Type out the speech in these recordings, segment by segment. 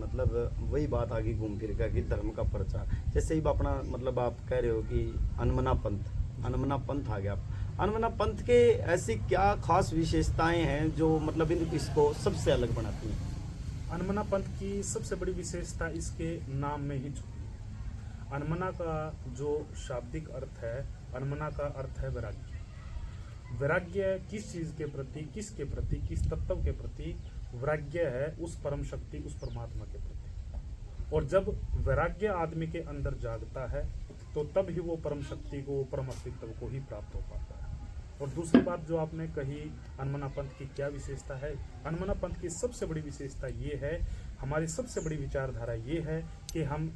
मतलब वही बात आ गई घूम फिर कर कि धर्म का प्रचार। जैसे ही अपना मतलब आप कह रहे हो कि अनमना पंथ आ गया। अनमना पंथ के ऐसी क्या खास विशेषताएं हैं जो मतलब इसको सबसे अलग बनाती हैं? अनमना पंथ की सबसे बड़ी विशेषता इसके नाम में ही छुपी है। अनमना का जो शाब्दिक अर्थ है, अनमना का अर्थ है वैराग्य। वैराग्य किस चीज के प्रति, किसके प्रति, किस तत्व के प्रति वैराग्य है? उस परम शक्ति, उस परमात्मा के प्रति। और जब वैराग्य आदमी के अंदर जागता है तो तब ही वो परम शक्ति को, परम अस्तित्व को ही प्राप्त हो पाता है। और दूसरी बात जो आपने कही, अनमना पंथ की क्या विशेषता है? अनमना पंथ की सबसे बड़ी विशेषता ये है, हमारी सबसे बड़ी विचारधारा ये है कि हम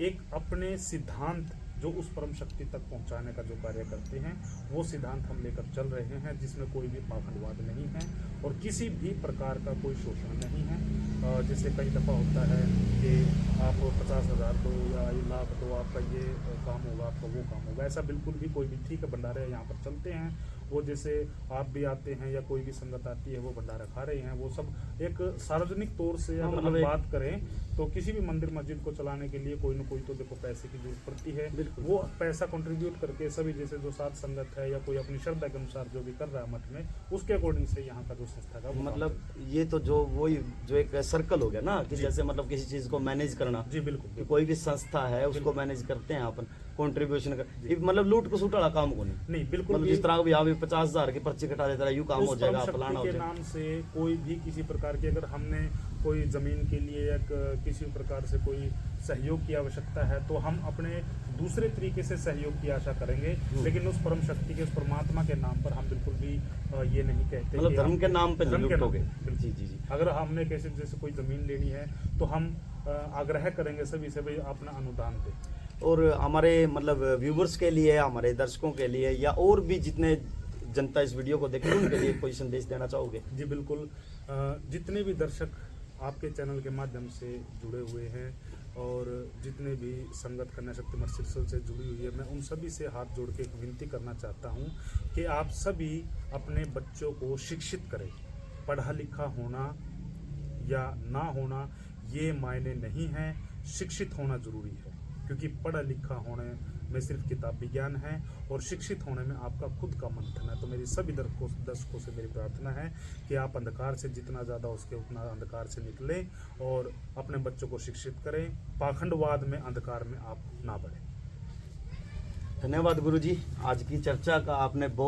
एक अपने सिद्धांत जो उस परम शक्ति तक पहुंचाने का जो कार्य करते हैं, वो सिद्धांत हम लेकर चल रहे हैं, जिसमें कोई भी पाखंडवाद नहीं है और किसी भी प्रकार का कोई शोषण नहीं है। जैसे कई दफ़ा होता है कि आप 50,000 दो या 1,00,000 दो, आपका ये काम होगा, आपका वो काम होगा। ऐसा बिल्कुल भी कोई भी, ठीक है भंडारे यहाँ पर चलते हैं, वो जैसे आप भी आते हैं या कोई भी संगत आती है वो भंडारा खा रहे हैं, वो सब एक सार्वजनिक तौर से अगर हम बात करें तो किसी भी मंदिर मस्जिद को चलाने के लिए कोई ना कोई तो देखो पैसे की जरूरत पड़ती है। वो पैसा कंट्रीब्यूट करके सभी, जैसे जो साथ संगत है या कोई अपनी श्रद्धा के अनुसार जो भी कर रहा है मठ में, उसके अकॉर्डिंग से यहाँ का जो संस्था का मतलब ये तो जो वही जो एक सर्कल हो गया ना कि जैसे मतलब किसी चीज को मैनेज करना। जी बिल्कुल, कि कोई भी संस्था है उसको मैनेज करते हैं अपन, कंट्रीब्यूशन कर, मतलब लूट को सूट वाला काम को नहीं बिल्कुल। मतलब जिस तरह भी यहाँ भी 50,000 की पर्ची कटा देता है, यूं काम हो जाएगा, फलाना हो के जाएगा। नाम से कोई भी किसी प्रकार की, अगर हमने कोई जमीन के लिए या किसी प्रकार से कोई सहयोग की आवश्यकता है तो हम अपने दूसरे तरीके से सहयोग की आशा करेंगे, लेकिन उस परम शक्ति के, उस परमात्मा के नाम पर हम बिल्कुल भी ये नहीं कहते मतलब धर्म के नाम पे लूटोगे। जी जी जी। अगर हमने कैसे जैसे कोई जमीन लेनी है तो हम आग्रह करेंगे सभी से भाई अपना अनुदान दे। और हमारे मतलब व्यूवर्स के लिए, हमारे दर्शकों के लिए या और भी जितने जनता इस वीडियो को देखे उनके लिए कोई संदेश देना चाहोगे? जी बिल्कुल। जितने भी दर्शक आपके चैनल के माध्यम से जुड़े हुए हैं और जितने भी संगत कन्या शक्ति मठ सिरसल से जुड़ी हुई है, मैं उन सभी से हाथ जोड़ के एक विनती करना चाहता हूं कि आप सभी अपने बच्चों को शिक्षित करें। पढ़ा लिखा होना या ना होना ये मायने नहीं है, शिक्षित होना जरूरी है, क्योंकि पढ़ा लिखा होने में सिर्फ किताबी ज्ञान है और शिक्षित होने में आपका खुद का मंथन है। तो मेरी सभी दर्शकों से मेरी प्रार्थना है कि आप अंधकार से जितना ज़्यादा उसके उतना अंधकार से निकलें और अपने बच्चों को शिक्षित करें। पाखंडवाद में, अंधकार में आप ना बढ़ें। धन्यवाद गुरुजी, आज की चर्चा का आपने बहुत